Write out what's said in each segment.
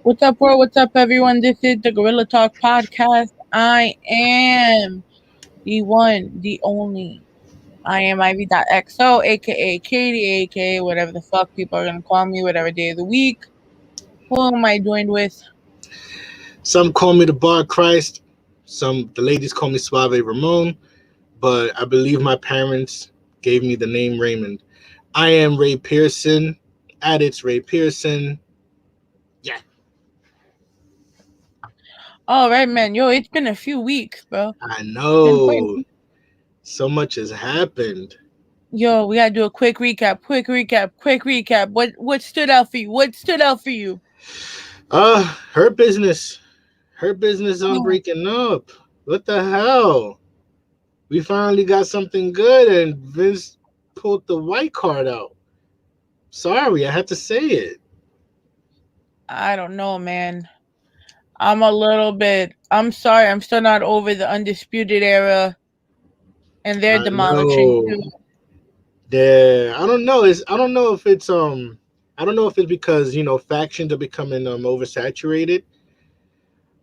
What's up, world? What's up, everyone? This is the Gorilla Talk Podcast. I am the one, the only. I am Ivy.xo, aka Katie, aka whatever the fuck people are gonna call me, whatever day of the week. Who am I joined with? Some call me the Bar Christ. The ladies call me Suave Ramon, but I believe my parents gave me the name Raymond. I am Ray Pearson. At it's Ray Pearson. Yeah. All right, man. Yo, it's been a few weeks, bro. I Been quite. know. So much has happened. Yo, we gotta do a quick recap. What stood out for you? What stood out for you? Her business. Her business on Oh, breaking up. What the hell? We finally got something good and Vince pulled the white card out. Sorry, I had to say it. I don't know, man. I'm sorry. I'm still not over the Undisputed Era and they're I demolishing know. too. Yeah, I don't know if it's because factions are becoming oversaturated,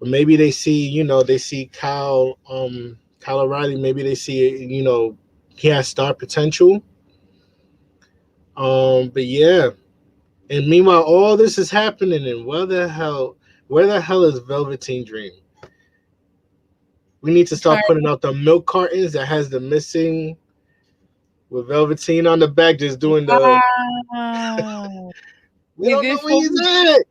or maybe they see Kyle O'Reilly, maybe they see he has star potential. But yeah, and meanwhile all this is happening, and where the hell is Velveteen Dream? We need to I'm start trying. putting out the milk cartons that has the missing with Velveteen on the back, just doing the. Wow. We Is don't know this where what he's at.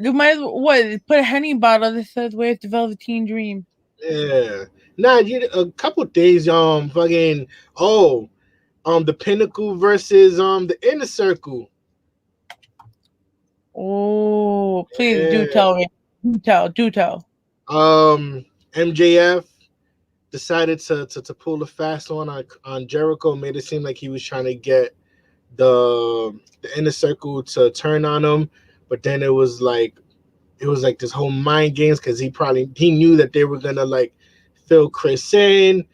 you might what put a Henny bottle that says "Where's the Velveteen Dream"? Yeah. Nah, a couple days, fucking, the Pinnacle versus the Inner Circle. Oh, please do Yeah. tell me. Do tell. MJF decided to pull the fast one on Jericho, made it seem like he was trying to get the Inner Circle to turn on him, but then it was like this whole mind games because he knew that they were gonna like fill Chris in.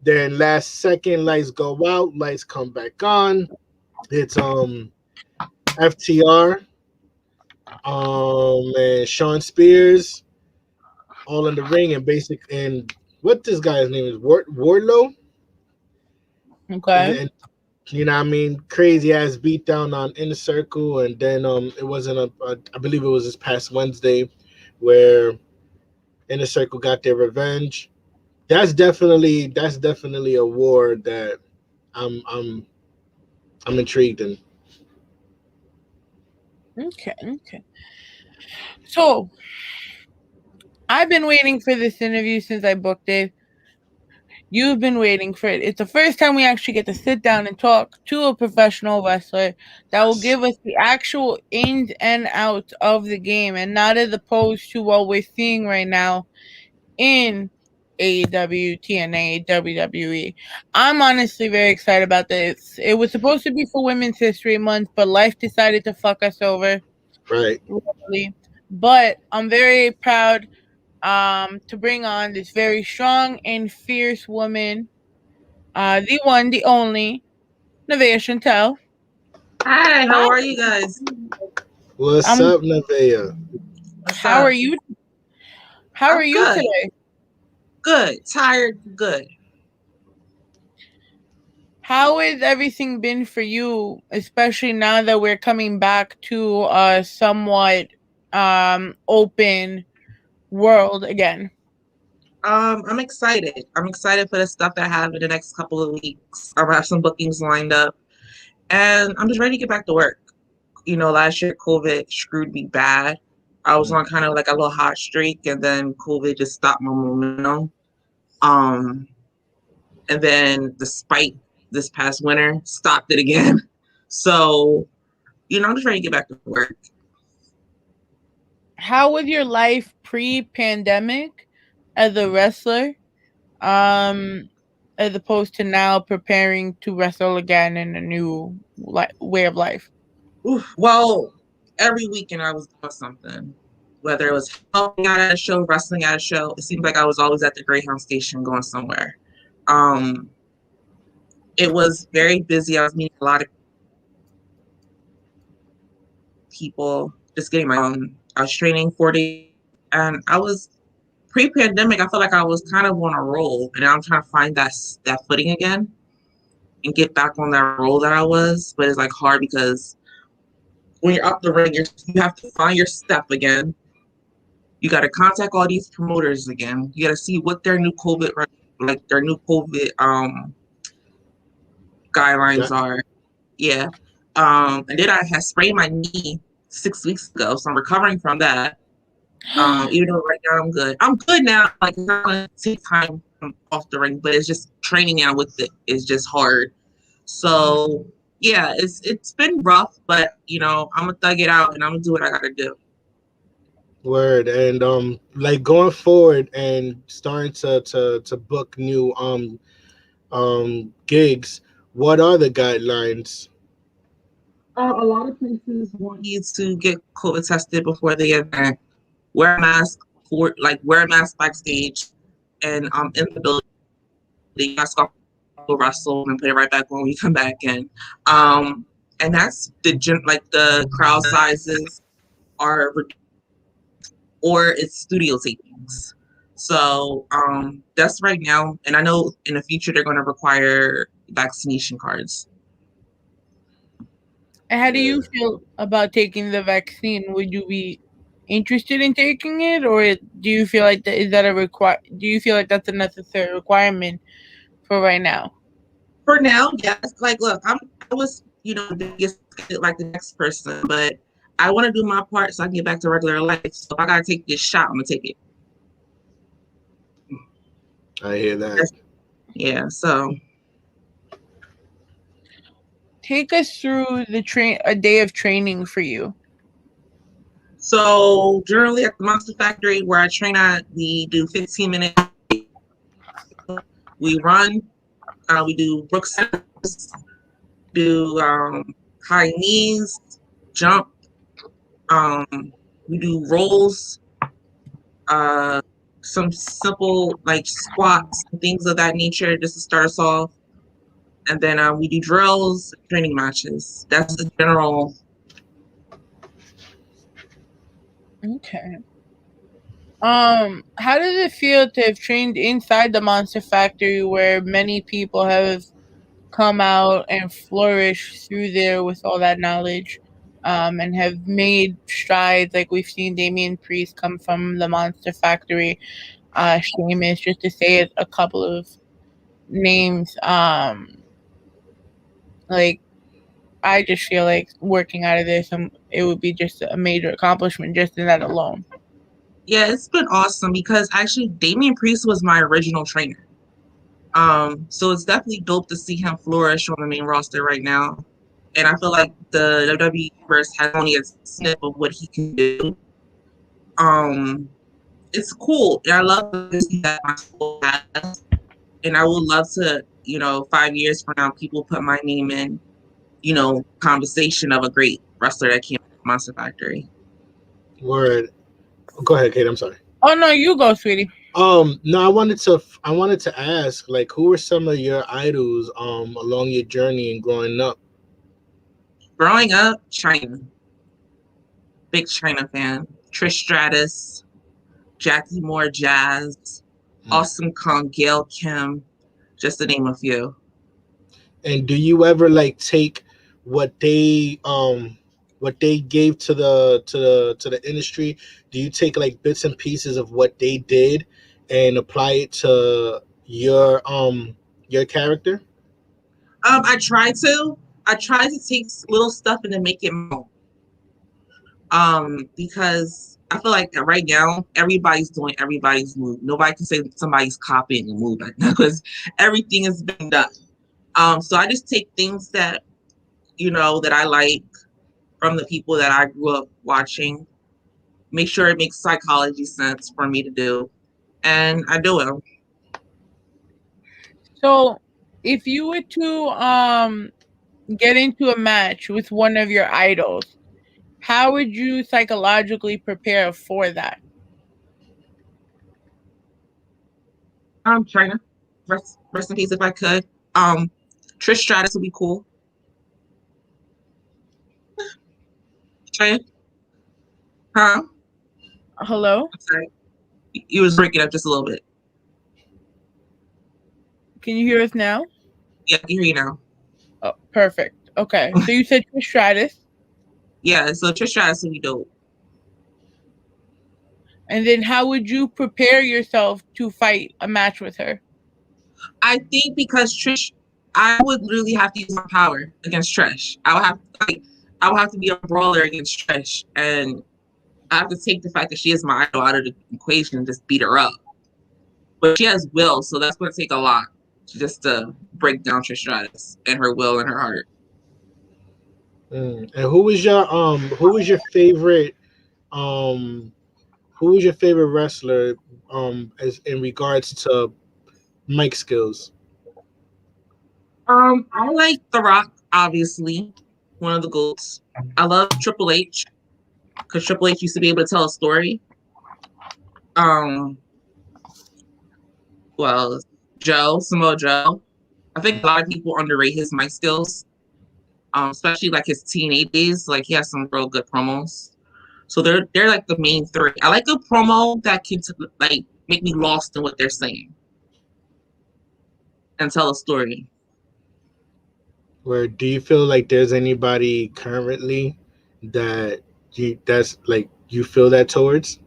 Then last second, lights go out, lights come back on. It's FTR, and Sean Spears all in the ring, and what this guy's name is Wardlow, Okay. and what I mean, crazy ass beatdown on Inner Circle, and then it wasn't I believe it was this past Wednesday where Inner Circle got their revenge. That's definitely a war that I'm I'm I'm intrigued in. Okay. So I've been waiting for this interview since I booked it. You've been waiting for it. It's the first time we actually get to sit down and talk to a professional wrestler that will Yes. give us the actual ins and outs of the game and not as opposed to what we're seeing right now in AEW, TNA, WWE. I'm honestly very excited about this. It was supposed to be for Women's History Month, but life decided to fuck us over. Right. Really. But I'm very proud to bring on this very strong and fierce woman, the one, the only, Neveah Chantelle. Hi, Hi. how are you guys? What's I'm up, Neveah? What's how are up? you? How are I'm you good. today? Good. Tired, good. How has everything been for you, especially now that we're coming back to a somewhat open world again? I'm excited. I'm excited for the stuff that I have in the next couple of weeks. I have some bookings lined up, and I'm just ready to get back to work. Last year COVID screwed me bad. I was on kind of like a little hot streak, and then COVID just stopped my momentum. Um, and then despite this past winter, stopped it again. So, I'm just ready to get back to work. How was your life pre-pandemic as a wrestler? Um, as opposed to now preparing to wrestle again in a new way of life. Oof. Well, every weekend I was doing something, whether it was helping out at a show, wrestling at a show. It seemed like I was always at the Greyhound station going somewhere. Um, it was very busy. I was meeting a lot of people. just getting my own. I was training 4 days, and I was pre-pandemic. I felt like I was kind of on a roll, and now I'm trying to find that footing again and get back on that roll that I was. But it's like hard because when you're up the ring, you have to find your step again. You got to contact all these promoters again. You got to see what their new COVID guidelines are. Yeah. And then I had sprained my knee 6 weeks ago, so I'm recovering from that. Even though right now I'm good. I'm good now. Like, it's not gonna take time off the ring, but it's just training now with it is just hard. So yeah, it's been rough, but I'm gonna thug it out and I'm gonna do what I gotta do. Word. And like going forward and starting to book new gigs, what are the guidelines? A lot of places want you to get COVID tested before the event. Wear a mask backstage, and in the building, you guys go wrestle and put it right back when we come back in. And that's the crowd sizes are reduced, or it's studio tapings. So that's right now, and I know in the future they're going to require vaccination cards. And how do you feel about taking the vaccine? Would you be interested in taking it, or do you feel like do you feel like that's a necessary requirement for right now? For now, yes. Like, look, I was, the biggest like the next person, but I want to do my part so I can get back to regular life. So if I gotta take this shot, I'm gonna take it. I hear that. Yeah. So take us through a day of training for you. So generally at the Monster Factory where I train at, we do 15 minutes. We run. We do brook steps, do high knees, jump. We do rolls, some simple like squats and things of that nature just to start us off. And then we do drills, training matches. That's the general. Okay. How does it feel to have trained inside the Monster Factory where many people have come out and flourished through there with all that knowledge, and have made strides? Like we've seen Damian Priest come from the Monster Factory, Sheamus, just to say a couple of names. Like I just feel like working out of this, it would be just a major accomplishment just in that alone. Yeah, it's been awesome because actually Damian Priest was my original trainer. So it's definitely dope to see him flourish on the main roster right now. And I feel like the WWE universe has only a snip of what he can do. It's cool. And I love to see that my school has. And I would love to, 5 years from now, people put my name in, conversation of a great wrestler that came from Monster Factory. Word. Go ahead, Kate. I'm sorry. Oh no, you go, sweetie. No, I wanted to ask, like, who were some of your idols along your journey and growing up? Growing up, China. Big China fan. Trish Stratus, Jackie Moore Jazz, Awesome Kong, Gail Kim, just to name a few. And do you ever like take what they gave to the industry? Do you take like bits and pieces of what they did and apply it to your character? I try to take little stuff and then make it more. Because I feel like right now everybody's doing everybody's move. Nobody can say somebody's copying a move right now because everything has been done. So I just take things that that I like from the people that I grew up watching, make sure it makes psychology sense for me to do, and I do it. So, if you were to get into a match with one of your idols, how would you psychologically prepare for that? China, rest in peace if I could. Trish Stratus would be cool. China. Huh? Hello? I'm sorry. You was breaking up just a little bit. Can you hear us now? Yeah, I can hear you now. Oh, perfect. Okay. So you said Trish Stratus. Yeah, so Trish Stratus would be dope. And then how would you prepare yourself to fight a match with her? I think because Trish, I would literally have to use my power against Trish. I would have to be a brawler against Trish, and I have to take the fact that she is my idol out of the equation and just beat her up. But she has will, so that's going to take a lot just to break down Trish Stratus and her will and her heart. And who was your favorite wrestler as in regards to mic skills? I like The Rock, obviously, one of the GOATs. I love Triple H because Triple H used to be able to tell a story. Well, Samoa Joe. I think a lot of people underrate his mic skills, especially like his teenage days. Like he has some real good promos. So they're like the main three. I like a promo that can like make me lost in what they're saying and tell a story. Where do you feel like there's anybody currently that's like you feel that towards?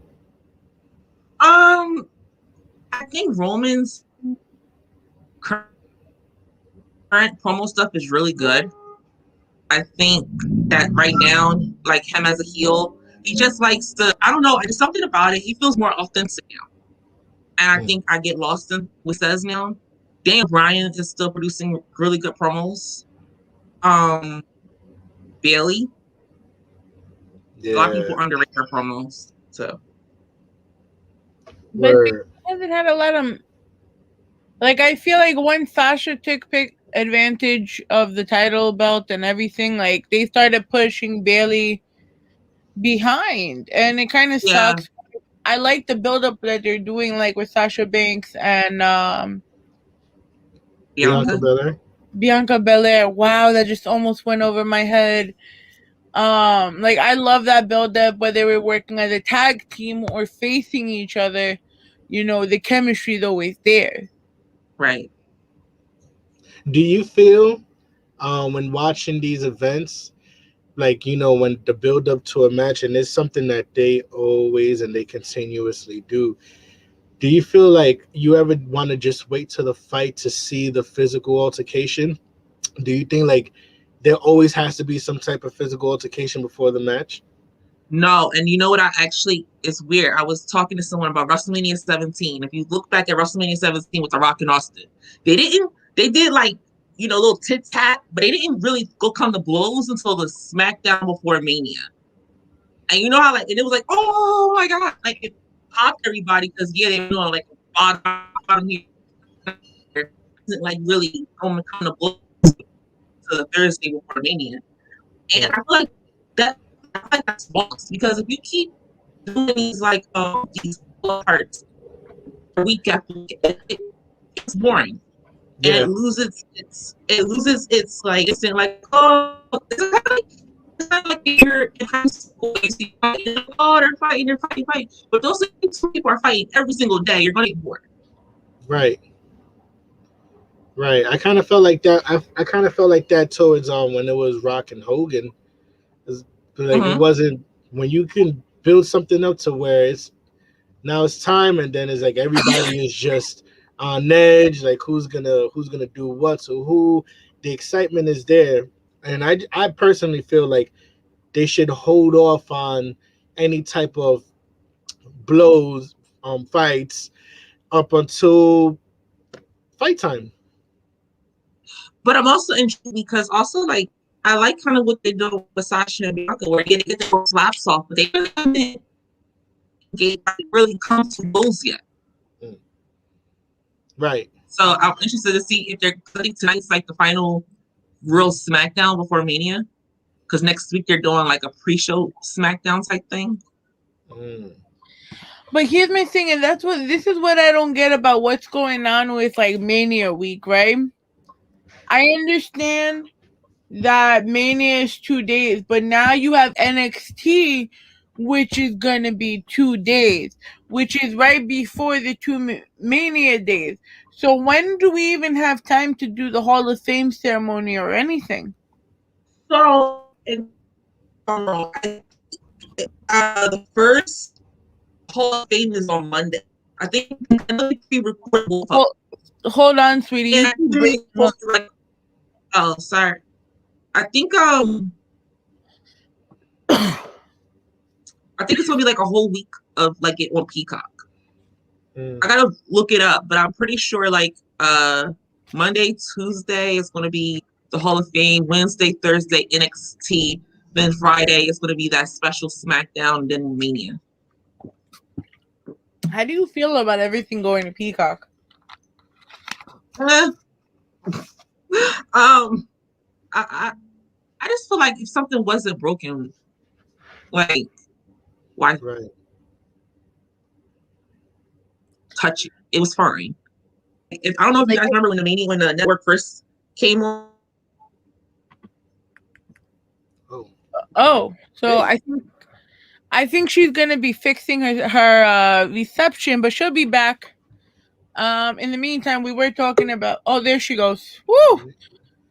I think Roman's current promo stuff is really good. I think that right now, like him as a heel, he just likes to, I don't know, there's something about it. He feels more authentic now. And I think I get lost in what says now. Daniel Bryan is still producing really good promos. Bailey. Yeah. A lot of people underrate her promos. So. But she hasn't had a lot of, like, I feel like when Sasha took advantage of the title belt and everything, like they started pushing Bailey behind, and it kind of sucks. I like the build up that they're doing, like with Sasha Banks and Bianca Belair. Bianca Belair. Wow, that just almost went over my head. Like I love that build up, whether we're working as a tag team or facing each other. You know, the chemistry is always there. Right. Do you feel when watching these events, like, you know, when the build up to a match, and it's something that they always and they continuously do you feel like you ever want to just wait till the fight to see the physical altercation? Do you think like there always has to be some type of physical altercation before the match? No, and you know what? It's weird. I was talking to someone about WrestleMania 17. If you look back at WrestleMania 17 with The Rock and Austin, they did like, you know, little tit tat, but they didn't really go come to blows until the SmackDown before Mania. And you know how like, and it was like, oh my God, like it popped everybody because they were doing like bottom here, like really come to blows to the Thursday before Mania. And I feel like that's false because if you keep doing these parts week after week, it's boring. And it loses its like instant like, oh, it's kind of like you're in high school, you see fighting, oh, they're fighting. But those two people are fighting every single day, you're gonna get bored. Right. I kind of felt like that. I kind of felt like that towards when it was Rock and Hogan. Like it wasn't when you can build something up to where it's time, and then it's like everybody is just on edge, like who's gonna do what to who. The excitement is there, and I personally feel like they should hold off on any type of blows, fights up until fight time. But I'm also intrigued because also like I like kind of what they do with Sasha and Bianca, where they get their slaps off, but they haven't really come to blows yet. Right. So I'm interested to see if I think tonight's like the final real SmackDown before Mania, because next week they're doing like a pre-show SmackDown type thing. But here's my thing, and this is what I don't get about what's going on with like Mania week, right? I understand that Mania is 2 days, but now you have NXT, which is going to be 2 days, which is right before the two Mania days. So when do we even have time to do the Hall of Fame ceremony or anything? So, the first Hall of Fame is on Monday. I think we record both of them. Hold on, sweetie. Yeah, oh, sorry. I think it's gonna be like a whole week of like it on Peacock. I gotta look it up, but I'm pretty sure like Monday, Tuesday is gonna be the Hall of Fame. Wednesday, Thursday, NXT. Then Friday is gonna be that special SmackDown. Then Mania. How do you feel about everything going to Peacock? I just feel like if something wasn't broken, like why touch it? It was fine. I don't know if you guys remember when the network first came on. So I think she's gonna be fixing her reception, but she'll be back. In the meantime, we were talking about. Oh, there she goes. Woo!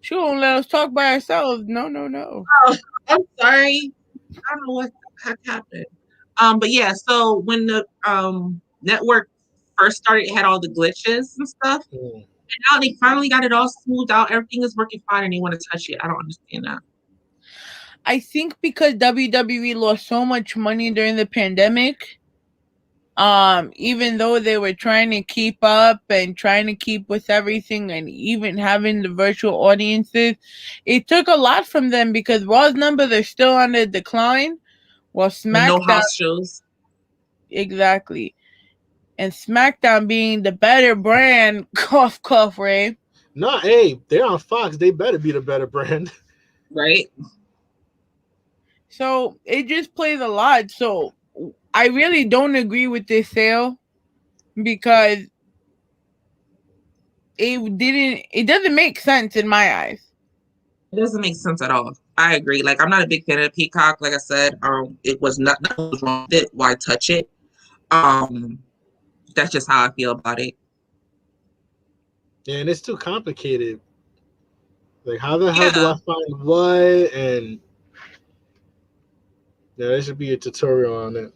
She won't let us talk by ourselves. No. Oh, I'm sorry. I don't know what happened. But yeah. So when the network first started, it had all the glitches and stuff. And now they finally got it all smoothed out. Everything is working fine, and they want to touch it. I don't understand that. I think because WWE lost so much money during the pandemic, even though they were trying to keep up and trying to keep with everything and even having the virtual audiences, it took a lot from them because Raw's numbers are still on the decline, while SmackDown, no house shows. Exactly. And SmackDown being the better brand, cough, Ray. No, hey, they're on Fox. They better be the better brand. Right. So it just plays a lot. So I really don't agree with this sale because it doesn't make sense in my eyes. It doesn't make sense at all. I agree. Like, I'm not a big fan of Peacock. Like I said, it was nothing was wrong with it. Why touch it? That's just how I feel about it. Yeah, and it's too complicated. Like, how the hell do I find what? And yeah, there should be a tutorial on it.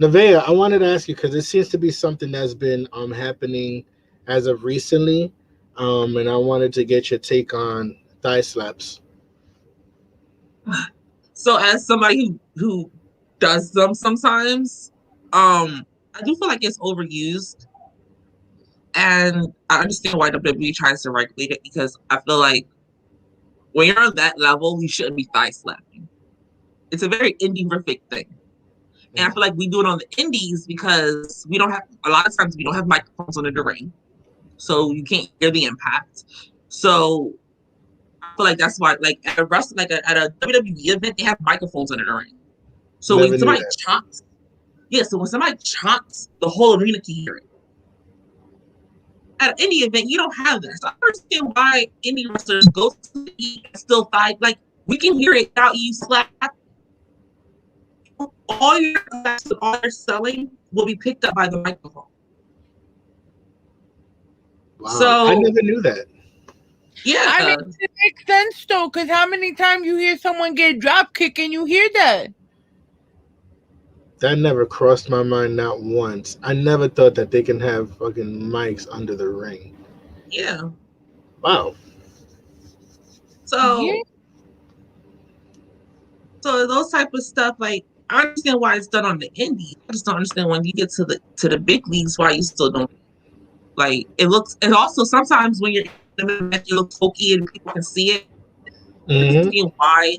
Neveah, I wanted to ask you because it seems to be something that's been happening as of recently, and I wanted to get your take on thigh slaps. So, as somebody who does them sometimes, I do feel like it's overused, and I understand why WWE tries to regulate it because I feel like when you're on that level, you shouldn't be thigh slapping. It's a very indie-rific thing. And I feel like we do it on the indies because a lot of times we don't have microphones under the ring. So you can't hear the impact. So I feel like that's why, like at a WWE event, they have microphones under the ring. So when somebody chomps, the whole arena can hear it. At any event, you don't have that. So I understand why indie wrestlers go to the E and still fight. Like, we can hear it without you slap. All your selling will be picked up by the microphone. Wow, so I never knew that. Yeah, I mean, it makes sense though, because how many times you hear someone get drop kick and you hear that? That never crossed my mind, not once. I never thought that they can have fucking mics under the ring. Yeah. Wow. So those type of stuff, like, I understand why it's done on the indies. I just don't understand when you get to the big leagues why you still don't. Like, it looks, and also sometimes when you're in the match, it looks hokey and people can see it. I see why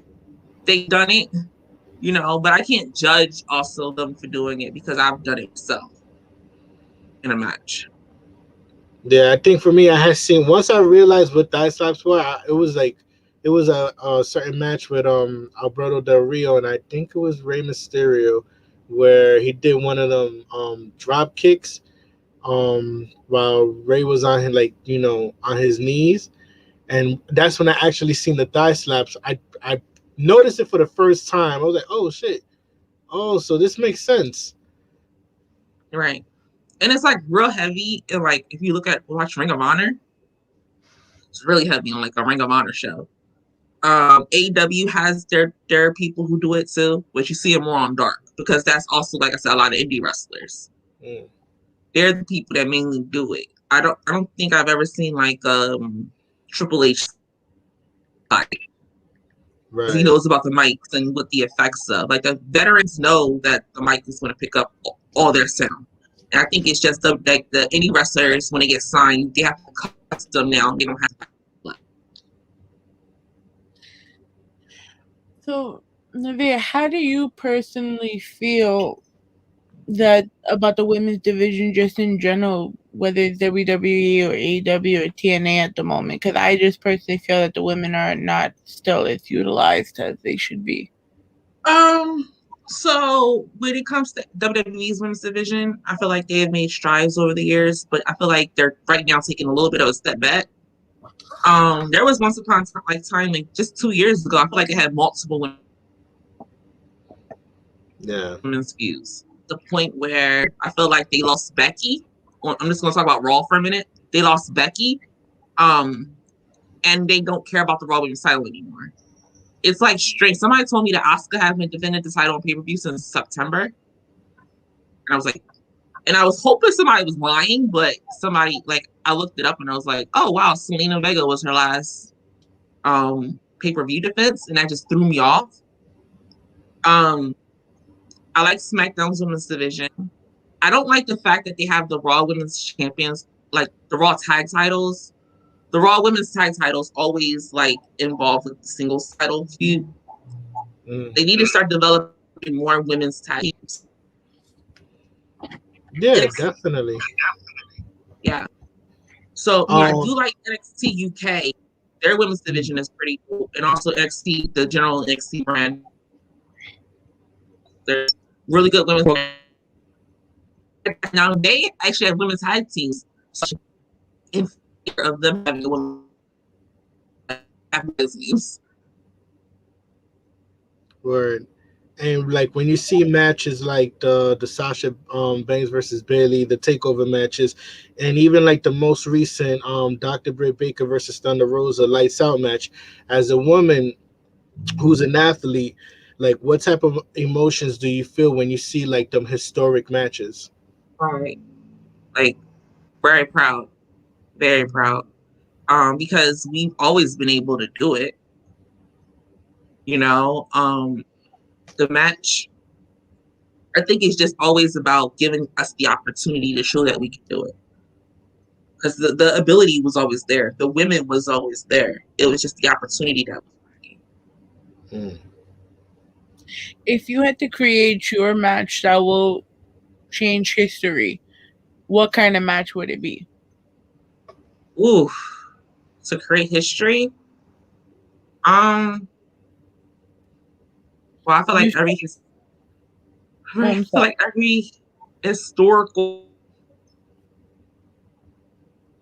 they done it, but I can't judge also them for doing it because I've done it myself in a match. Yeah, I think for me, I had seen, once I realized what thigh slaps were, it was a certain match with Alberto Del Rio, and I think it was Rey Mysterio, where he did one of them drop kicks while Rey was on him, on his knees, and that's when I actually seen the thigh slaps. I noticed it for the first time. I was like, oh shit. Oh, so this makes sense. Right. And it's like real heavy. And like if you watch Ring of Honor, it's really heavy on like a Ring of Honor show. AEW has their people who do it too, but you see it more on Dark because that's also, like I said, a lot of indie wrestlers. Mm. They're the people that mainly do it. I don't think I've ever seen like Triple H fight. Right. He knows about the mics and what the effects of. Like the veterans know that the mic is going to pick up all their sound. And I think it's just like the indie wrestlers, when they get signed, they have to custom now. They don't have to. So, Neveah, how do you personally feel that about the women's division just in general, whether it's WWE or AEW or TNA at the moment? Because I just personally feel that the women are not still as utilized as they should be. So when it comes to WWE's women's division, I feel like they have made strides over the years, but I feel like they're right now taking a little bit of a step back. There was once upon a time, like just 2 years ago, I feel like they had multiple women's views. The point where I feel like they lost Becky. I'm just going to talk about Raw for a minute. They lost Becky, and they don't care about the Raw women's title anymore. It's like straight. Somebody told me that Asuka has been defending the title on pay-per-view since September. And I was like, and I was hoping somebody was lying, but somebody, like, I looked it up and I was like, oh, wow, Selena Vega was her last pay-per-view defense, and that just threw me off. I like SmackDown's women's division. I don't like the fact that they have the Raw Women's Champions, like the Raw tag titles. The Raw Women's tag titles always like involve with the singles title feud. They need to start developing more women's tag teams. Yeah, definitely. Yeah. So I do like NXT UK. Their women's division is pretty cool, and also NXT, the general NXT brand. There's really good women's. Now they actually have women's tag teams. So in favor of them having women's teams. Word. And like when you see matches like the Sasha Banks versus Bayley, the takeover matches, and even like the most recent Dr. Britt Baker versus Thunder Rosa lights out match, as a woman who's an athlete, like what type of emotions do you feel when you see like them historic matches? Right. Like very proud. Very proud. Because we've always been able to do it. You know, the match, I think it's just always about giving us the opportunity to show that we can do it. Because the ability was always there. The women was always there. It was just the opportunity that was lacking. If you had to create your match that will change history, what kind of match would it be? Ooh, to create history? Well, I feel like every historical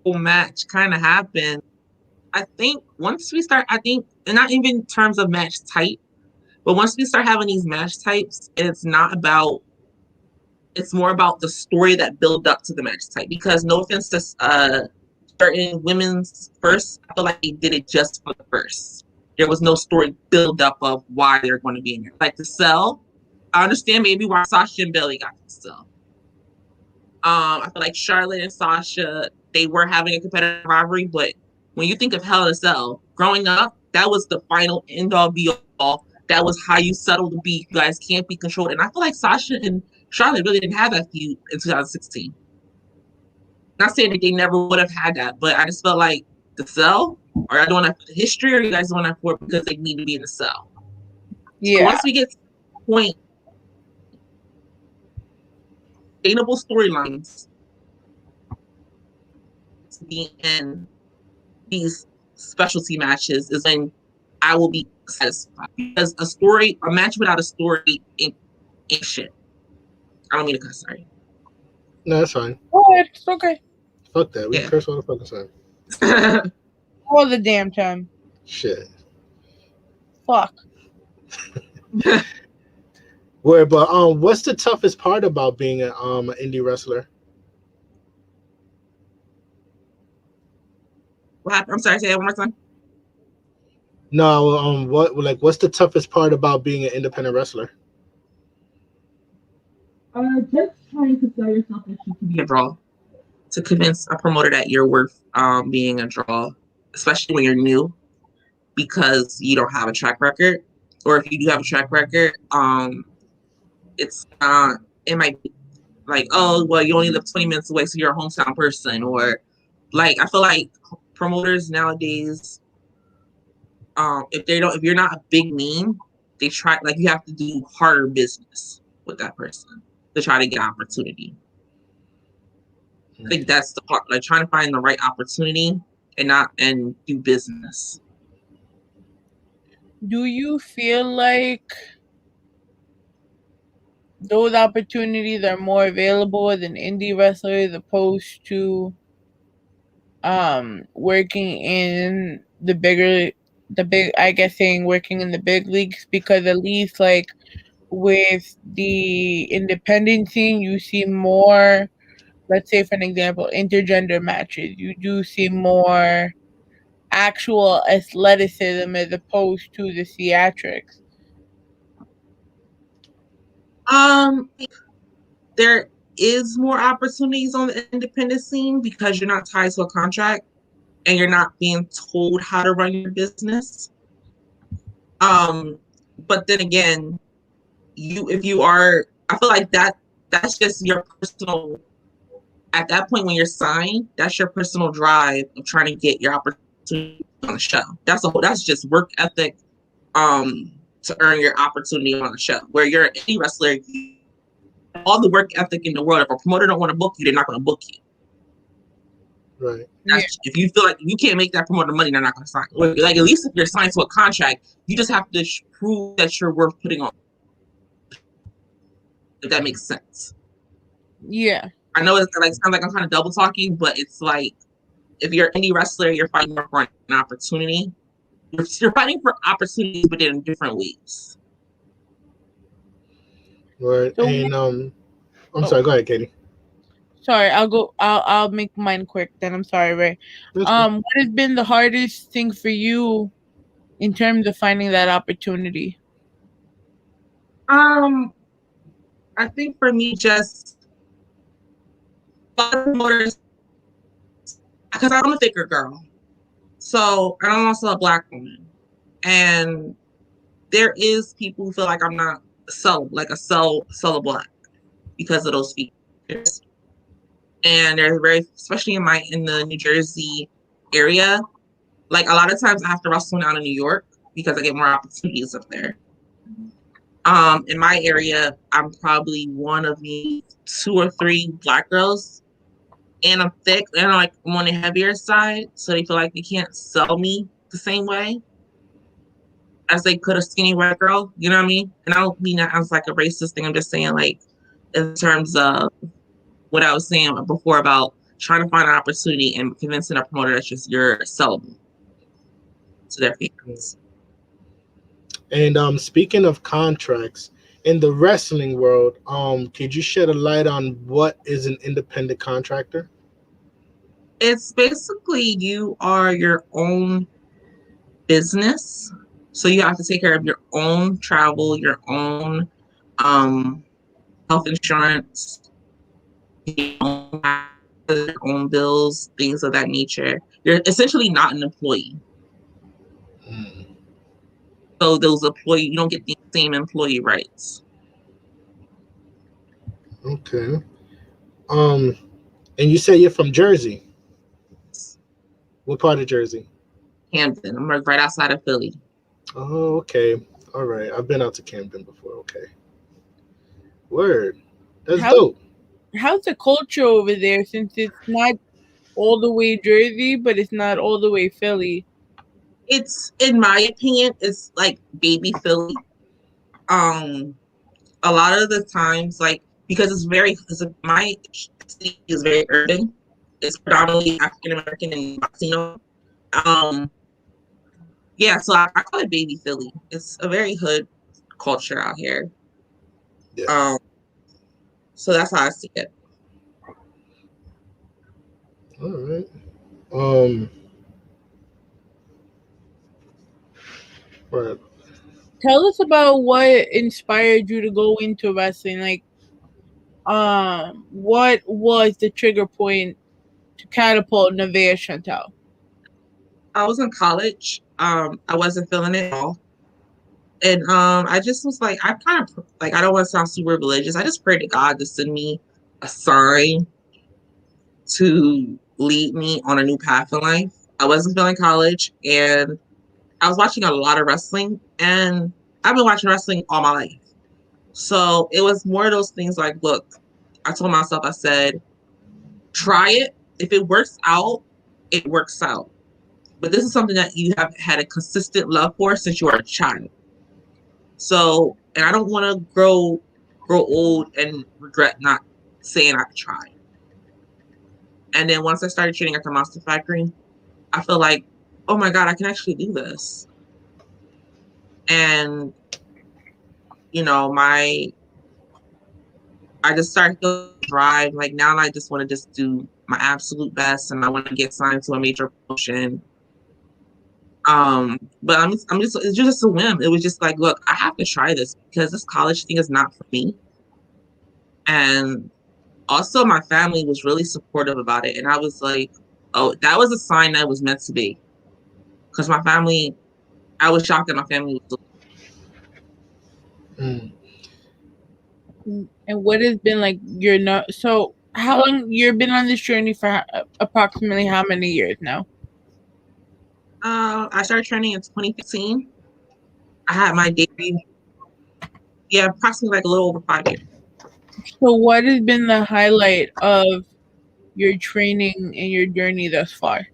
match kind of happened. I think once we start, and not even in terms of match type, but once we start having these match types, it's more about the story that build up to the match type. Because no offense to certain women's first, I feel like they did it just for the first. There was no story build up of why they're going to be in there. Like the Cell, I understand maybe why Sasha and Bayley got the Cell. I feel like Charlotte and Sasha, they were having a competitive rivalry, but when you think of Hell in a Cell, growing up, that was the final end all be all. That was how you settle the beef. You guys can't be controlled. And I feel like Sasha and Charlotte really didn't have that feud in 2016. Not saying that they never would have had that, but I just felt like the Cell, or I don't want to history, or you guys don't want to for it because they need to be in the Cell. Yeah. So once we get to the point, sustainable storylines to be in these specialty matches is when I will be satisfied. Because a match without a story ain't shit. I don't mean to cuss, sorry. No, that's fine. It's okay. Fuck that. We curse all the fucking time. All the damn time. Shit. Fuck. Where, but what's the toughest part about being an indie wrestler? What happened? I'm sorry, say that one more time. No, what's the toughest part about being an independent wrestler? Just trying to sell yourself that you can be a draw. To convince a promoter that you're worth being a draw, especially when you're new, because you don't have a track record, or if you do have a track record, it's it might be like, oh well, you only live 20 minutes away, so you're a hometown person, or like I feel like promoters nowadays, if you're not a big name, they try, like, you have to do harder business with that person to try to get opportunity. I think that's the part, like trying to find the right opportunity and do business. Do you feel like those opportunities are more available as an indie wrestler as opposed to working in working in the big leagues? Because at least like with the independent scene, you see more, let's say for an example, intergender matches. You do see more actual athleticism as opposed to the theatrics. There is more opportunities on the independent scene because you're not tied to a contract and you're not being told how to run your business. But then again, I feel like that's just your personal, at that point when you're signed, that's your personal drive of trying to get your opportunity on the show. That's just work ethic to earn your opportunity on the show. Where you're an indie wrestler, all the work ethic in the world. If a promoter don't want to book you, they're not going to book you. Right. If you feel like you can't make that promoter money, they're not going to sign. Like, at least if you're signed to a contract, you just have to prove that you're worth putting on. If that makes sense. Yeah. I know it sounds like I'm kind of double talking, but it's like, if you're an indie wrestler, you're fighting for an opportunity. You're fighting for opportunities, but in different ways. Right. So and I'm sorry. Go ahead, Katie. Sorry, I'll make mine quick then. I'm sorry, Ray. What has been the hardest thing for you in terms of finding that opportunity? I think for me, just promoters, because I'm a thicker girl, so I'm also a Black woman, and there is people who feel like I'm not sellable Black because of those features. And they're especially in the New Jersey area, like a lot of times I have to wrestle down in New York because I get more opportunities up there. In my area, I'm probably one of the 2 or 3 Black girls, and I'm thick, and I'm on the heavier side, so they feel like they can't sell me the same way as they could a skinny white girl. You know what I mean? And I don't mean that as like a racist thing. I'm just saying, like, in terms of what I was saying before about trying to find an opportunity and convincing a promoter that you're sellable to their fans. And speaking of contracts in the wrestling world, could you shed a light on what is an independent contractor? It's basically you are your own business, so you have to take care of your own travel, your own health insurance, your own bills, things of that nature. You're essentially not an employee. So you don't get the same employee rights. Okay. And you say you're from Jersey. What part of Jersey? Camden. I'm right outside of Philly. Oh, okay. All right. I've been out to Camden before. Okay. Word. That's dope. How's the culture over there, since it's not all the way Jersey, but it's not all the way Philly? It's, in my opinion, it's like baby Philly. A lot of the times, like, because my city is very urban. It's predominantly African American and Latino. Yeah, so I call it baby Philly. It's a very hood culture out here. Yeah. So that's how I see it. All right. Right. Tell us about what inspired you to go into wrestling. Like, what was the trigger point to catapult Neveah Chantelle? I was in college. I wasn't feeling it at all. And I just was like, I kind of like, I don't want to sound super religious. I just prayed to God to send me a sign to lead me on a new path in life. I wasn't feeling college, and I was watching a lot of wrestling, and I've been watching wrestling all my life. So it was more of those things like, look, I told myself, I said, try it. If it works out, it works out. But this is something that you have had a consistent love for since you were a child. So, and I don't want to grow old and regret not saying I tried. And then once I started training at the Monster Factory, I feel like, oh my God, I can actually do this. And, you know, I just started to drive. Like now I just want to just do my absolute best, and I want to get signed to a major promotion. But I'm just, it's just a whim. It was just like, look, I have to try this because this college thing is not for me. And also my family was really supportive about it. And I was like, oh, that was a sign that it was meant to be. Because my family, I was shocked that my family was. Mm. And what has been like so how long you've been on this journey for approximately how many years now? I started training in 2015. I had my debut, approximately like a little over 5 years. So what has been the highlight of your training and your journey thus far?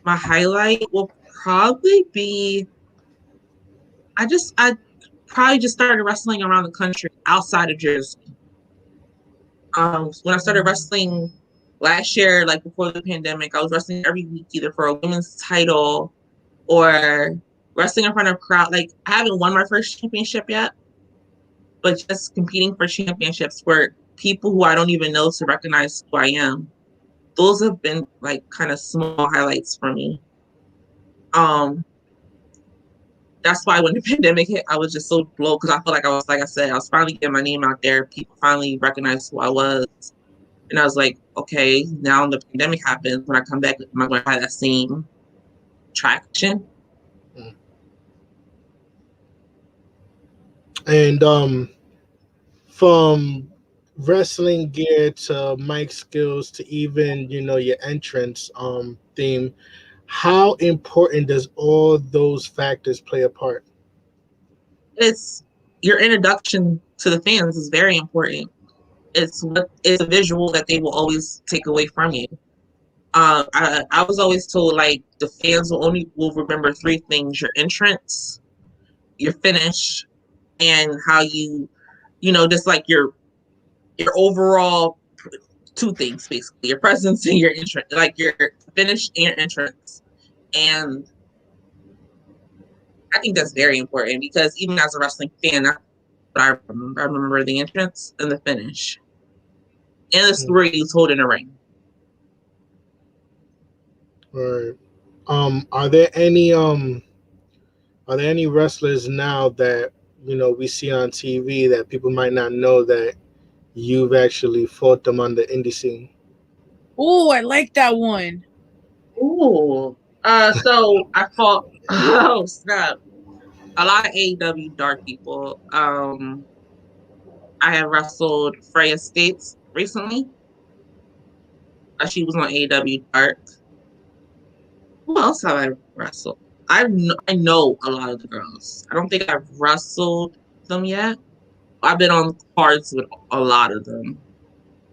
My highlight will probably be I probably just started wrestling around the country outside of Jersey. When I started wrestling last year, like before the pandemic, I was wrestling every week either for a women's title or wrestling in front of a crowd. Like I haven't won my first championship yet, but just competing for championships where people who I don't even know to recognize who I am. Those have been like kind of small highlights for me. That's why when the pandemic hit, I was just so blown because I felt like I said, I was finally getting my name out there. People finally recognized who I was. And I was like, okay, now the pandemic happens. When I come back, am I going to have that same traction? And from wrestling gear to mic skills to even your entrance theme, how important does all those factors play a part? It's your introduction to the fans is very important. It's a visual that they will always take away from you. I was always told like the fans will remember three things: your entrance, your finish, and how just like your overall two things basically: your presence and your entrance, like your finish and your entrance. And I think that's very important because even as a wrestling fan, I remember the entrance and the finish and the story you told in the ring. Right. Are there any wrestlers now that we see on TV that people might not know that you've actually fought them on the indie scene? Oh, I like that one. Ooh. So I fought snap. A lot of AEW dark people. I have wrestled Freya States recently. She was on AEW Dark. Who else have I wrestled? I know a lot of the girls. I don't think I've wrestled them yet. I've been on cards with a lot of them.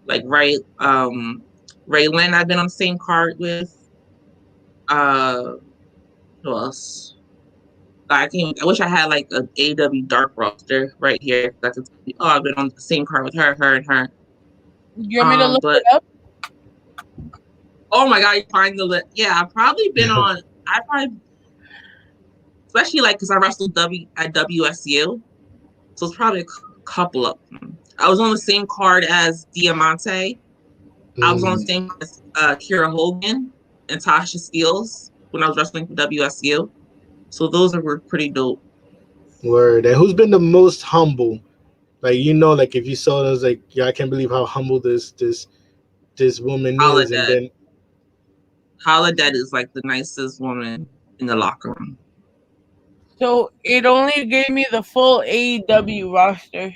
Like Raylan, I've been on the same card with. Who else? I wish I had like an AEW Dark roster right here. That could be, I've been on the same card with her, and her. You want me to look But it up? oh my God, you find the list. Yeah, I've probably been on. I probably especially like because I wrestled at WSU, so it's probably a couple of them. I was on the same card as Diamante. I was on the same as Kira Hogan and Tasha Steeles when I was wrestling for WSU. So those were pretty dope. Word. And who's been the most humble? Like, you know, like if you saw it, I was like, yeah, I can't believe how humble this woman is. And then Holodead is like the nicest woman in the locker room. So it only gave me the full AEW roster.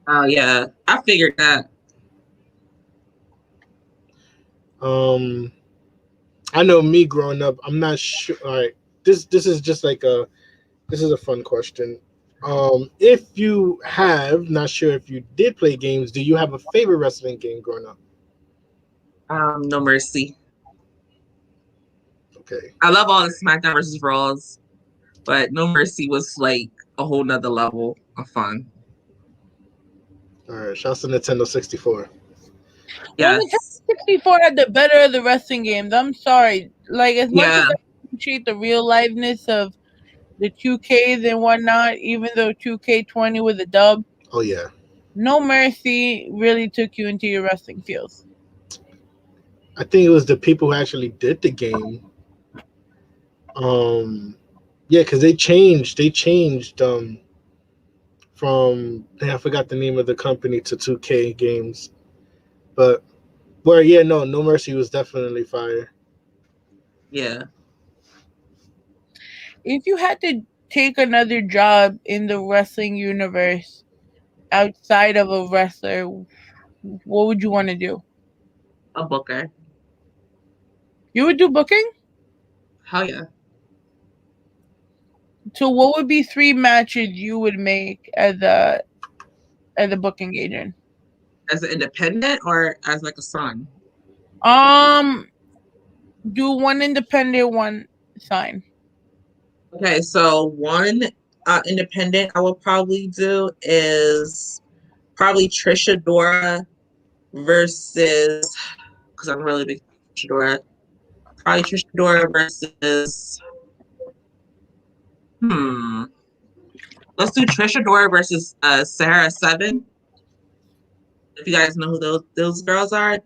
Oh yeah, I figured that. I know me growing up, I'm not sure. All right, this is just like this is a fun question. If you have, not sure if you did play games, do you have a favorite wrestling game growing up? No Mercy. Okay. I love all the SmackDown versus Raws, but No Mercy was like a whole nother level of fun. All right, shouts to Nintendo 64. Yes. Nintendo 64 had the better of the wrestling games. I'm sorry. Like, as much as I appreciate the real liveness of the 2Ks and whatnot, even though 2K20 was a dub. Oh yeah. No Mercy really took you into your wrestling feels. I think it was the people who actually did the game. Yeah, because they changed from I forgot the name of the company to 2K games. But where No Mercy was definitely fire. Yeah. If you had to take another job in the wrestling universe outside of a wrestler, what would you want to do? A booker. You would do booking? Hell yeah. So what would be 3 matches you would make as a booking agent? As an independent or as like a son? Do one independent, one sign. Okay, so one independent I would probably do is probably Trisha Dora versus, because I'm really big Trisha Dora. Probably Trisha Dora versus let's do Trisha Dora versus Sarah Seven. If you guys know who those girls are,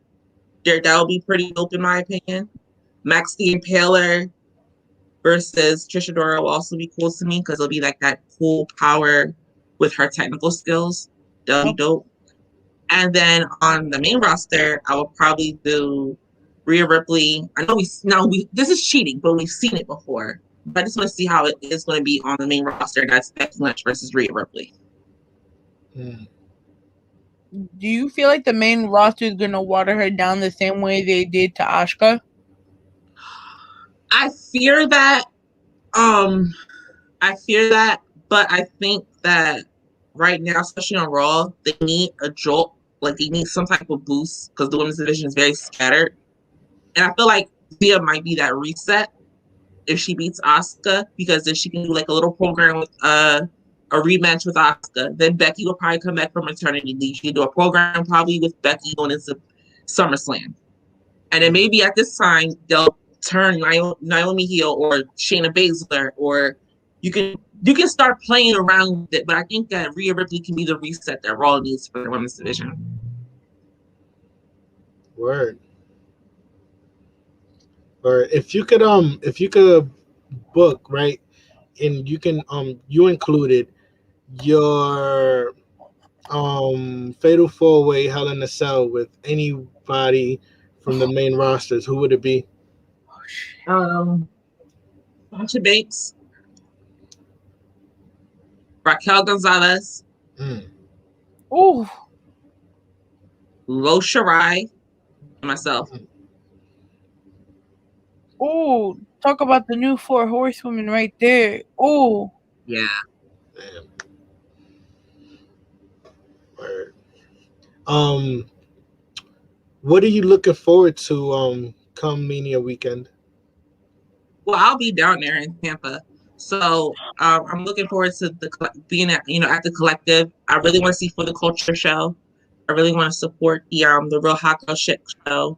that would be pretty dope in my opinion. Max the Impaler versus Trisha Dora will also be cool to me because it'll be like that cool power with her technical skills. That'll be dope. And then on the main roster, I will probably do Rhea Ripley. I know this is cheating, but we've seen it before. But I just want to see how it is going to be on the main roster. That's Becky Lynch versus Rhea Ripley. Do you feel like the main roster is gonna water her down the same way they did to Asuka? I fear that. But I think that right now, especially on Raw, they need a jolt. Like they need some type of boost because the women's division is very scattered. And I feel like Thea might be that reset if she beats Asuka, because then she can do like a little program with a rematch with Asuka. Then Becky will probably come back from maternity leave. She can do a program probably with Becky going into SummerSlam. And then maybe at this time they'll turn Naomi heel or Shayna Baszler, or you can start playing around with it. But I think that Rhea Ripley can be the reset that Raw needs for the women's division. Word. Or if you could book, right, and you can you included your fatal 4-way Hell in a Cell with anybody from the main rosters, who would it be? Sasha Banks, Raquel Gonzalez, Ooh, Lo Shirai, and myself. Ooh, talk about the new 4 horsewomen right there. Ooh. Yeah. Damn. What are you looking forward to come Mania weekend? Well, I'll be down there in Tampa, so I'm looking forward to being at the Collective. I really want to see For the Culture show. I really want to support the Real Hot Girl Shit show.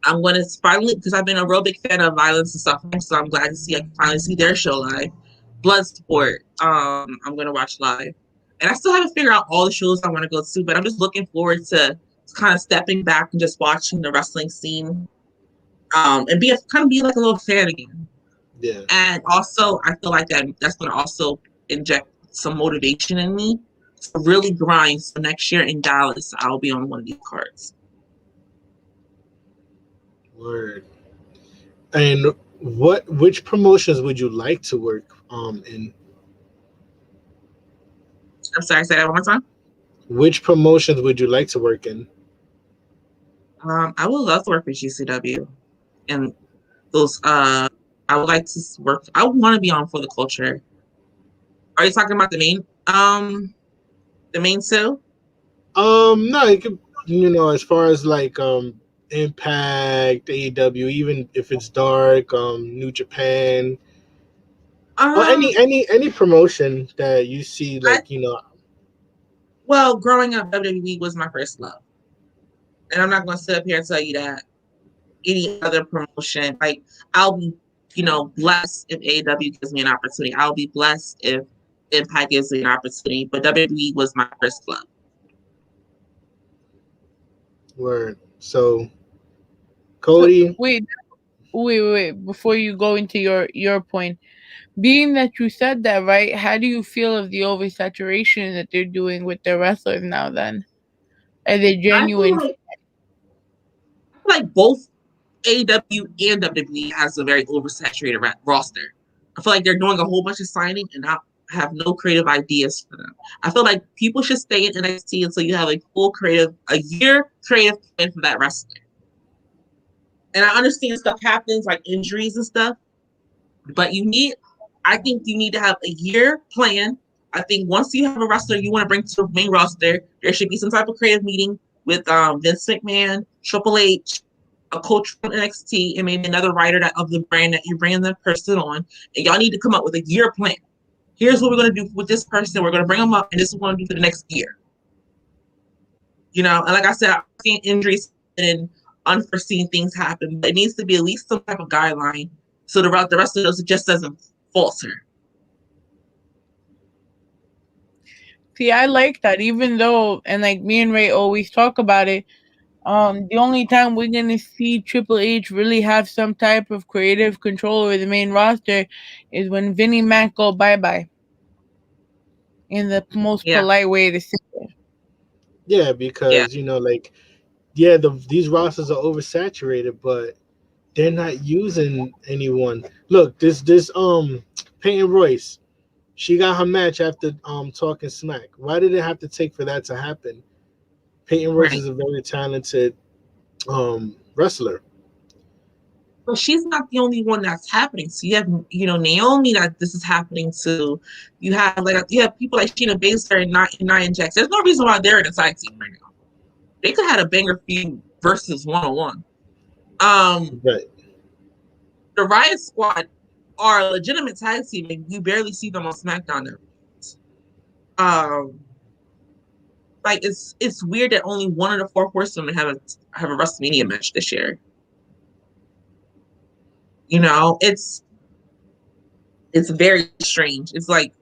I'm going to finally, because I've been a real big fan of Violence and Suffering, so I'm glad to see I can finally see their show live. Bloodsport, I'm going to watch live. And I still haven't figured out all the shows I want to go to, but I'm just looking forward to kind of stepping back and just watching the wrestling scene, and be like a little fan again. Yeah. And also, I feel like that's going to also inject some motivation in me to really grind. So next year in Dallas, I'll be on one of these cards. Word. And which promotions would you like to work in? I'm sorry, say that one more time. Which promotions would you like to work in? I would love to work with GCW, and those. I would like to work. I want to be on For the Culture. Are you talking about the main? The main two? No, it could, as far as like Impact, AEW, even if it's Dark, New Japan, or any promotion that you see, like Well, growing up, WWE was my first love, and I'm not going to sit up here and tell you that any other promotion, like I'll be, blessed if AEW gives me an opportunity. I'll be blessed if Impact gives me an opportunity. But WWE was my first love. Word. So, Cody. So, wait. Before you go into your point, being that you said that, right? How do you feel of the oversaturation that they're doing with their wrestlers now? Then are they genuine? I feel like both AEW and WWE has a very oversaturated roster. I feel like they're doing a whole bunch of signing and not have no creative ideas for them. I feel like people should stay in NXT until you have a year creative plan for that wrestler. And I understand stuff happens like injuries and stuff, but I think you need to have a year plan. I think once you have a wrestler you want to bring to the main roster, there should be some type of creative meeting with Vince McMahon, Triple H, a coach from NXT, and maybe another writer of the brand that you're bringing that person on. And y'all need to come up with a year plan. Here's what we're going to do with this person. We're going to bring them up, and this is what we're going to do for the next year. And like I said, I've seen injuries and unforeseen things happen, but it needs to be at least some type of guideline so the rest of those just doesn't falter. See, I like that, even though, and like me and Ray always talk about it. The only time we're gonna see Triple H really have some type of creative control over the main roster is when Vinnie Mac go bye, in the most polite way to say it. Yeah, because these rosters are oversaturated, but they're not using anyone. Look, this Peyton Royce, she got her match after talking smack. Why did it have to take for that to happen? Peyton Royce is a very talented wrestler. But she's not the only one that's happening. So you have, Naomi that this is happening to. You have people like Sheena Baszler and Nia Jax. There's no reason why they're in a tag team right now. They could have had a banger feud versus 1-on-1. Right. The Riot Squad are a legitimate tag team, and you barely see them on SmackDown there. Like it's weird that only one of the 4 horsewomen have a WrestleMania match this year. It's very strange. It's like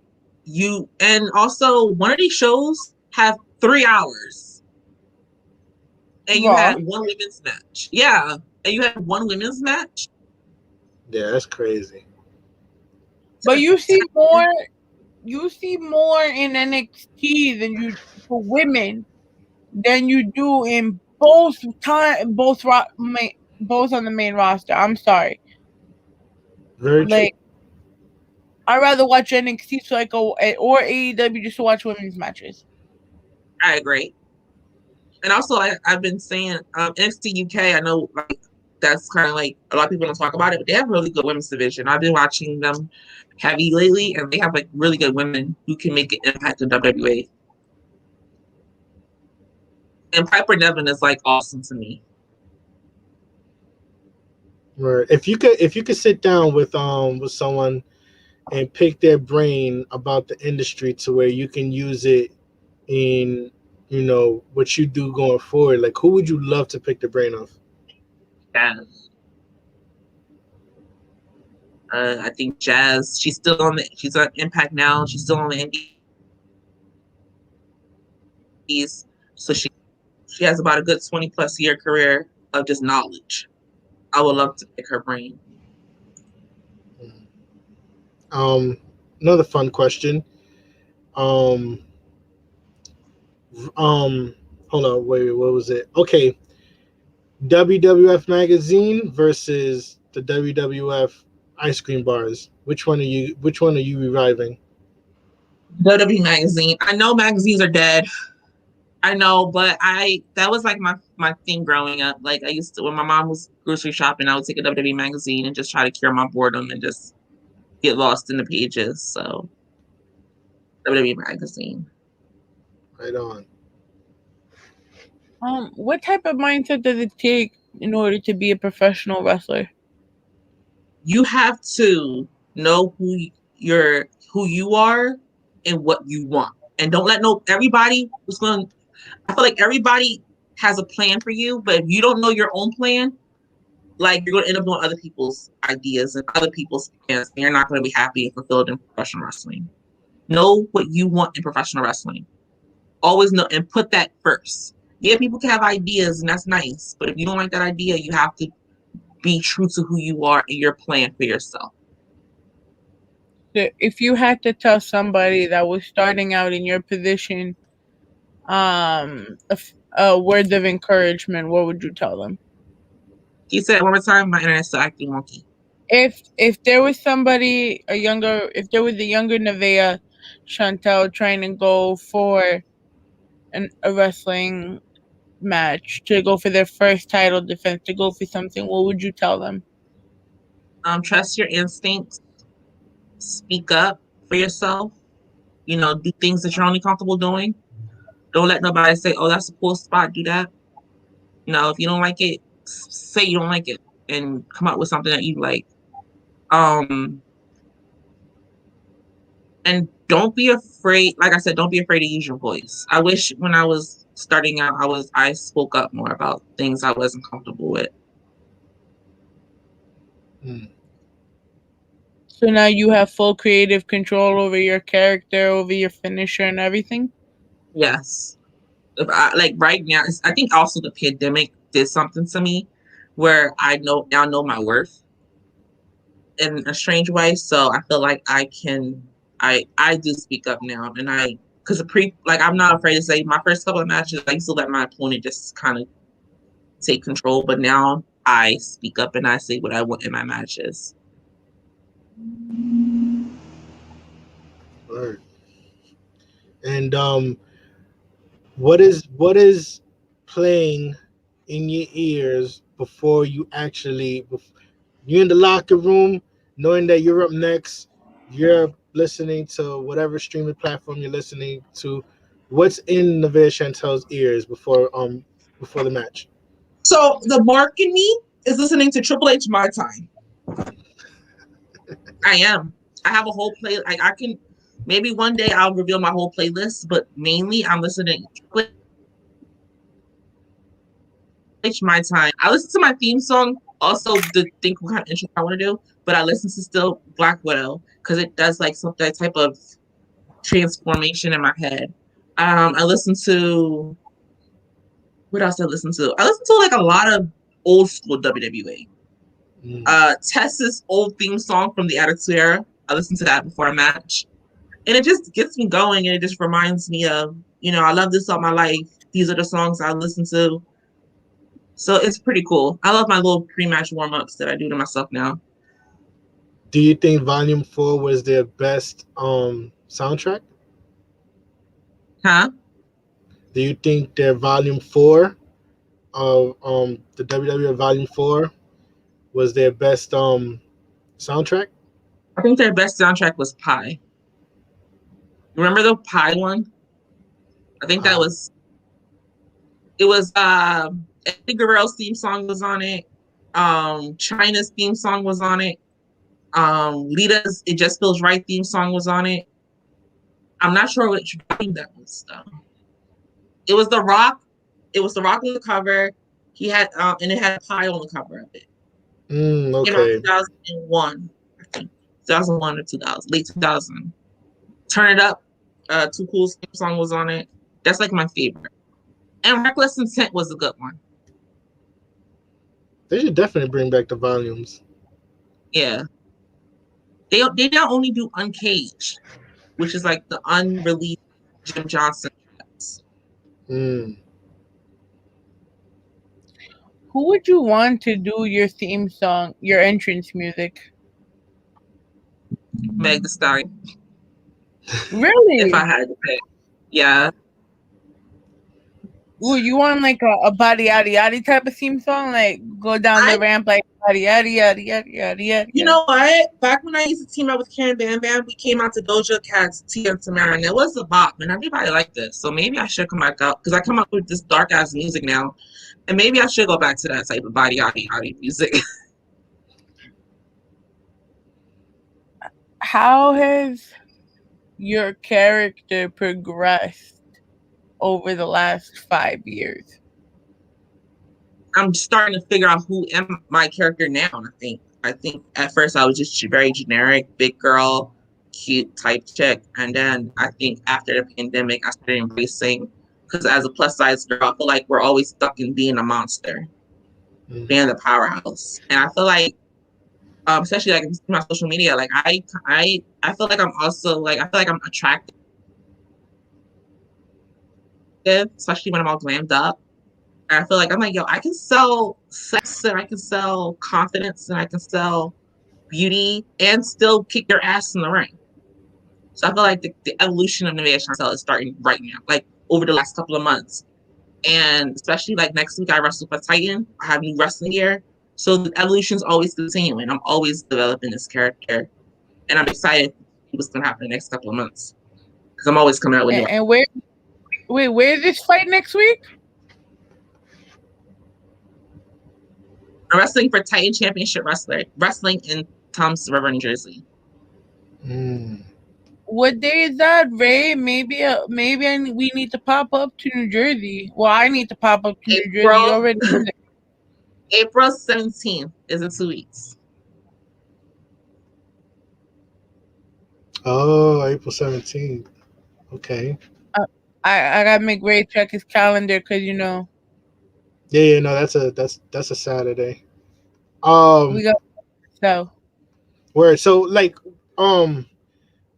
and also one of these shows have 3 hours, and you had one women's match. Yeah, and you had one women's match. Yeah, that's crazy. But you see more in NXT than you for women than you do in both on the main roster. I'm sorry. Very true. I'd rather watch NXT or AEW just to watch women's matches. I agree. And also, I've been saying NXT UK, I know that's kind of like a lot of people don't talk about it, but they have a really good women's division. I've been watching them heavy lately, and they have really good women who can make an impact in WWE. And Piper Niven is awesome to me. Right. If you could sit down with someone and pick their brain about the industry to where you can use it in what you do going forward, like who would you love to pick the brain of? Jazz. I think Jazz. She's still on the. She's on Impact now. She's still on the Indies, so she has about a good 20+ year career of just knowledge. I would love to pick her brain. Another fun question. Hold on, wait, what was it? Okay, WWF magazine versus the WWF ice cream bars. Which one are you reviving? WWE magazine. I know magazines are dead. I know, but that was like my thing growing up. Like I used to, when my mom was grocery shopping, I would take a WWE magazine and just try to cure my boredom and just get lost in the pages. So WWE magazine. Right on. What type of mindset does it take in order to be a professional wrestler? You have to know who you are and what you want, and don't let everybody who's going. I feel like everybody has a plan for you, but if you don't know your own plan, like you're going to end up doing other people's ideas and other people's plans, and you're not going to be happy and fulfilled in professional wrestling. Know what you want in professional wrestling. Always know and put that first. Yeah, people can have ideas and that's nice, but if you don't like that idea, you have to be true to who you are and your plan for yourself. So if you had to tell somebody that was starting out in your position, words of encouragement, what would you tell them? You said it one more time. My internet's still acting wonky. If there was somebody if there was a younger Neveah Chantelle trying to go for a wrestling match, to go for their first title defense, to go for something, what would you tell them? Trust your instincts. Speak up for yourself. Do things that you're only comfortable doing. Don't let nobody say, "Oh, that's a cool spot. Do that." If you don't like it, say you don't like it, and come up with something that you like. And don't be afraid. Like I said, don't be afraid to use your voice. I wish when I was starting out, I spoke up more about things I wasn't comfortable with. So now you have full creative control over your character, over your finisher, and everything? Yes. Like right now, I think also the pandemic did something to me where I now know my worth in a strange way. So I feel like I do speak up now, and because I'm not afraid to say my first couple of matches, I used to let my opponent just kind of take control, but now I speak up and I say what I want in my matches. Right. And what is playing in your ears before you're in the locker room, knowing that you're up next, you're listening to whatever streaming platform you're listening to. What's in Neveah Chantelle's ears before the match? So the mark in me is listening to Triple H My Time. I am. I have a whole play. Like I can, maybe one day I'll reveal my whole playlist, but mainly I'm listening to Triple H My Time. I listen to my theme song. Also, to think what kind of intro I want to do, but I listen to still Black Widow because it does like some that type of transformation in my head. I listen to what else I listen to? I listen to like a lot of old school WWE. Tessa's old theme song from the Attitude Era. I listen to that before a match. And it just gets me going, and it just reminds me of, I love this all my life. These are the songs I listen to. So it's pretty cool. I love my little pre-match warm-ups that I do to myself now. Do you think Volume 4 was their best soundtrack? Huh? Do you think their Volume 4 of the WWE Volume 4 was their best soundtrack? I think their best soundtrack was Pie. Remember the Pie one? I think that was Eddie Guerrero's theme song was on it. China's theme song was on it. Lita's It Just Feels Right theme song was on it. I'm not sure which volume that was though. It was The Rock. It was The Rock on the cover. He had and it had a pie on the cover of it. Okay. 2001, I think. 2001 or 2000, late 2000. Turn It Up, Too Cool song was on it. That's like my favorite. And Reckless Intent was a good one. They should definitely bring back the volumes. Yeah. They now only do Uncaged, which is like the unreleased Jim Johnson tracks. Mm. Who would you want to do your theme song, your entrance music? Meg Thee Stallion. Really? If I had to pick. Yeah. Ooh, you want like a body yaddy yaddy type of theme song? Like go down the ramp like yaddy yaddy yaddy yaddy yaddy yaddy. You know what? Back when I used to team up with Camden NJ, we came out to Dojo Cats, Tia and Tamara, and it was a bop, and everybody liked this. So maybe I should come back out because I come up with this dark ass music now, and maybe I should go back to that type of body yaddy yaddy music. How has your character progressed over the last 5 years? I'm starting to figure out who am my character now. I think at first I was just very generic, big girl, cute type chick, and then I think after the pandemic, I started embracing because as a plus size girl, I feel like we're always stuck in being a monster, being the powerhouse, and I feel like, especially like my social media, like I feel like I'm also like I feel like I'm attractive, especially when I'm all glammed up. And I feel like I'm like, yo, I can sell sex and I can sell confidence and I can sell beauty and still kick your ass in the ring. So I feel like the evolution of Neveah Chantelle is starting right now, like over the last couple of months. And especially like next week, I wrestle for Titan. I have new wrestling gear. So the evolution is always continuing. I'm always developing this character. And I'm excited to see what's going to happen the next couple of months. Because I'm always coming out with new. And where is this fight next week? I'm wrestling for Titan Championship Wrestling in Toms River, New Jersey. What day is that, Ray? Maybe we need to pop up to New Jersey. Well, I need to pop up to New Jersey. You already know that. April 17th is in 2 weeks. Oh, April 17th. Okay. I gotta make Ray check his calendar because you know. Yeah, no, that's a Saturday. We got so. Where so like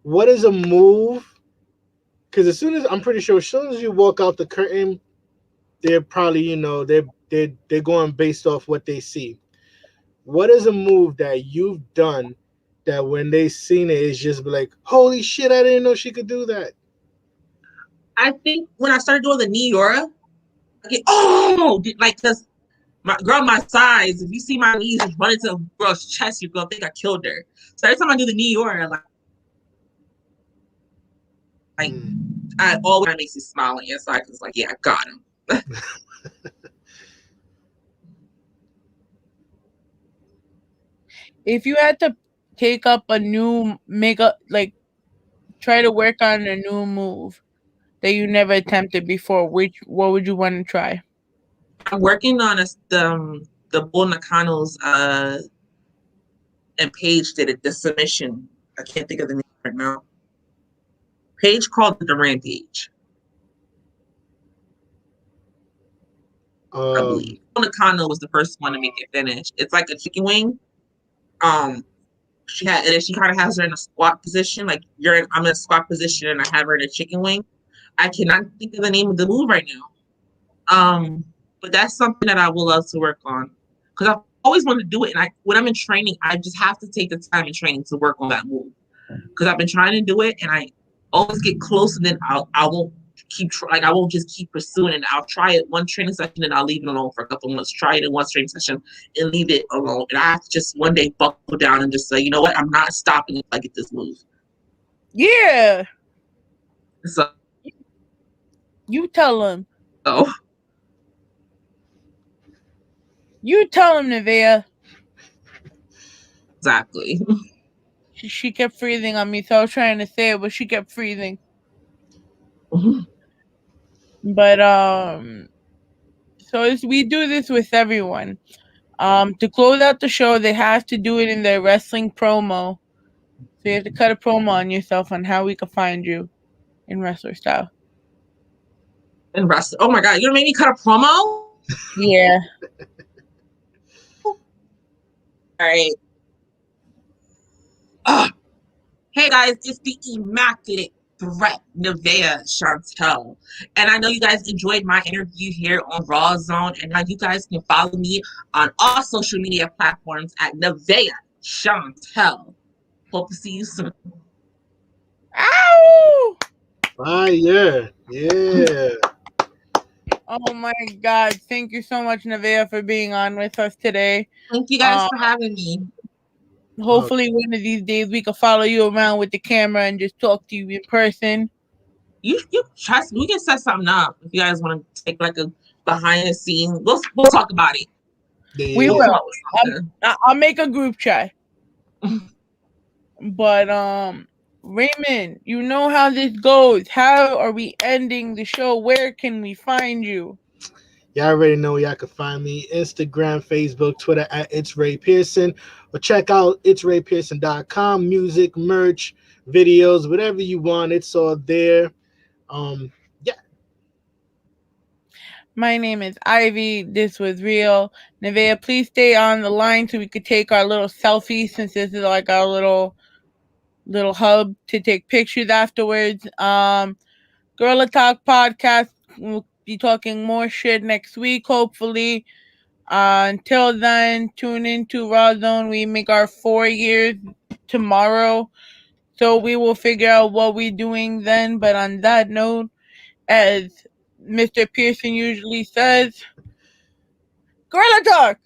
what is a move? Because as soon as you walk out the curtain, they're probably they're going based off what they see. What is a move that you've done that when they seen it, it's just like, holy shit, I didn't know she could do that? I think when I started doing the Neora, because my size, if you see my knees just run into a girl's chest, you're gonna think I killed her. So every time I do the Neora, I always makes you smile on the inside because like, yeah, I got him. If you had to take up a new try to work on a new move that you never attempted before, what would you want to try? I'm working on the Bull Nakano's and Paige did it, the submission. I can't think of the name right now. Paige called it the Rampage. I believe. Bull Nakano was the first one to make it finish. It's like a chicken wing. She kind of has her in a squat position. Like I'm in a squat position and I have her in a chicken wing. I cannot think of the name of the move right now. But that's something that I would love to work on because I've always wanted to do it. And when I'm in training, I just have to take the time in training to work on that move because I've been trying to do it and I always get close and then I won't I won't just keep pursuing it. I'll try it one training session and I'll leave it alone for a couple of months. Try it in one training session and leave it alone. And I have to just one day buckle down and just say, you know what? I'm not stopping if I get this move. Yeah. So you tell him. Oh. You tell him, Neveah. Exactly. She kept freezing on me, so I was trying to say it, but she kept freezing. But So we do this with everyone. To close out the show, they have to do it in their wrestling promo. So you have to cut a promo on yourself on how we can find you in wrestler style. And wrestling. Oh my God, you're gonna make me cut a promo? Yeah. All right. Hey guys, it's the immaculate threat, Neveah Chantelle. And I know you guys enjoyed my interview here on Raw Zone. And now you guys can follow me on all social media platforms at Neveah Chantelle. Hope to see you soon. Ow! Fire. Yeah. Oh my God. Thank you so much, Neveah, for being on with us today. Thank you guys for having me. Hopefully, one of these days we can follow you around with the camera and just talk to you in person. You trust me, we can set something up if you guys want to take like a behind the scene. We'll talk about it. Yeah. We will. I'll make a group chat. But Raymond, you know how this goes. How are we ending the show? Where can we find you? Y'all already know y'all can find me Instagram, Facebook, Twitter at It's Ray Pearson, or check out itsraypearson.com. Music, merch, videos, whatever you want, it's all there. Yeah. My name is Ivy. This was real. Neveah, please stay on the line so we could take our little selfie, since this is like our little hub to take pictures afterwards. Gorilla Talk podcast. We'll be talking more shit next week, hopefully. Until then, tune into Raw Zone. We make our 4 years tomorrow, so we will figure out what we're doing then. But on that note, as Mr. Pearson usually says, Gorilla Talk!